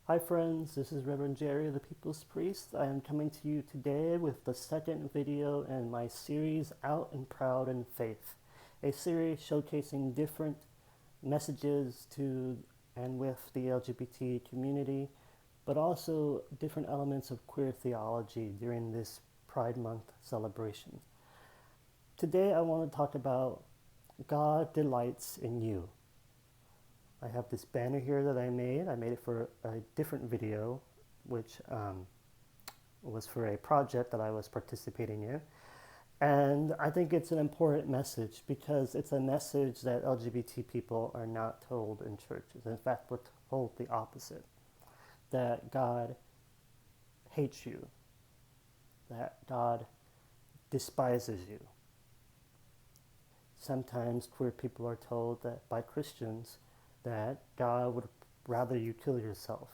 Hi friends, this is Reverend Jerry, the People's Priest. I am coming to you today with the second video in my series Out and Proud in Faith, a series showcasing different messages to and with the LGBT community, but also different elements of queer theology during this Pride Month celebration. Today I want to talk about God delights in you. I have this banner here that I made. I made it for a different video, which was for a project that I was participating in. And I think it's an important message because it's a message that LGBT people are not told in churches. In fact, we're told the opposite, that God hates you, that God despises you. Sometimes queer people are told that by Christians that God would rather you kill yourself.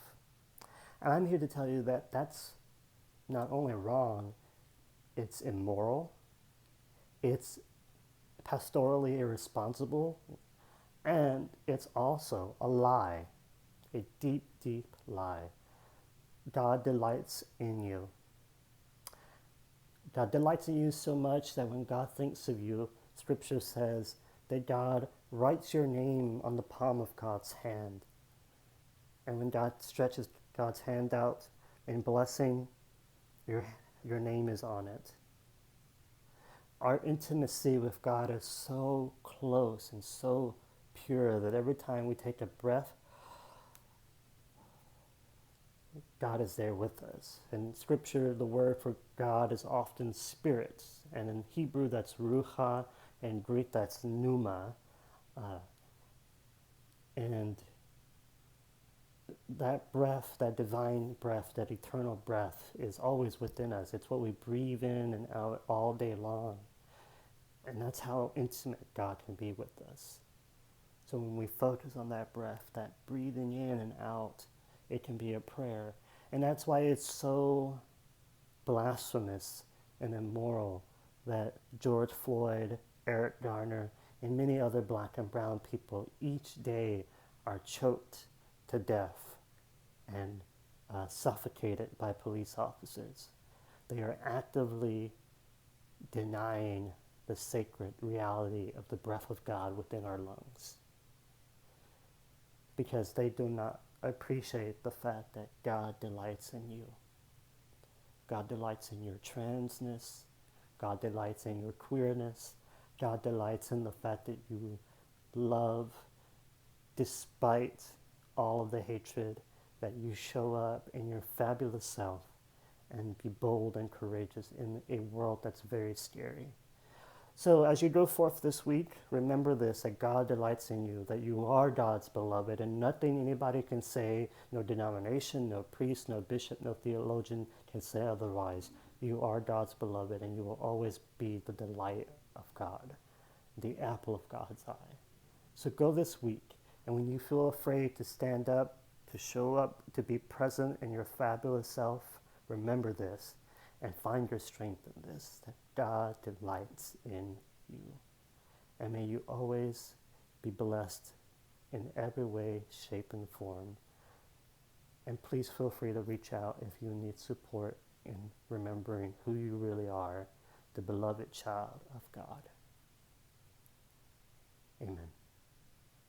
And I'm here to tell you that that's not only wrong, it's immoral, it's pastorally irresponsible, and it's also a lie, a deep, deep lie. God delights in you. God delights in you so much that when God thinks of you, Scripture says that God writes your name on the palm of God's hand. And when God stretches God's hand out in blessing, your name is on it. Our intimacy with God is so close and so pure that every time we take a breath, God is there with us. In Scripture, the word for God is often spirit, and in Hebrew that's ruha, and Greek that's pneuma. And that breath, that divine breath, that eternal breath is always within us. It's what we breathe in and out all day long. And that's how intimate God can be with us. So when we focus on that breath, that breathing in and out, it can be a prayer. And that's why it's so blasphemous and immoral that George Floyd, Eric Garner, and many other black and brown people each day are choked to death and suffocated by police officers. They are actively denying the sacred reality of the breath of God within our lungs because they do not appreciate the fact that God delights in you. God delights in your transness. God delights in your queerness. God delights in the fact that you love despite all of the hatred, that you show up in your fabulous self and be bold and courageous in a world that's very scary. So as you go forth this week, remember this, that God delights in you, that you are God's beloved, and nothing anybody can say, no denomination, no priest, no bishop, no theologian can say otherwise. You are God's beloved, and you will always be the delight of God, the apple of God's eye. So go this week, and when you feel afraid to stand up, to show up, to be present in your fabulous self, remember this and find your strength in this, that God delights in you. And may you always be blessed in every way, shape, and form. And please feel free to reach out if you need support in remembering who you really are, the beloved child of God. Amen.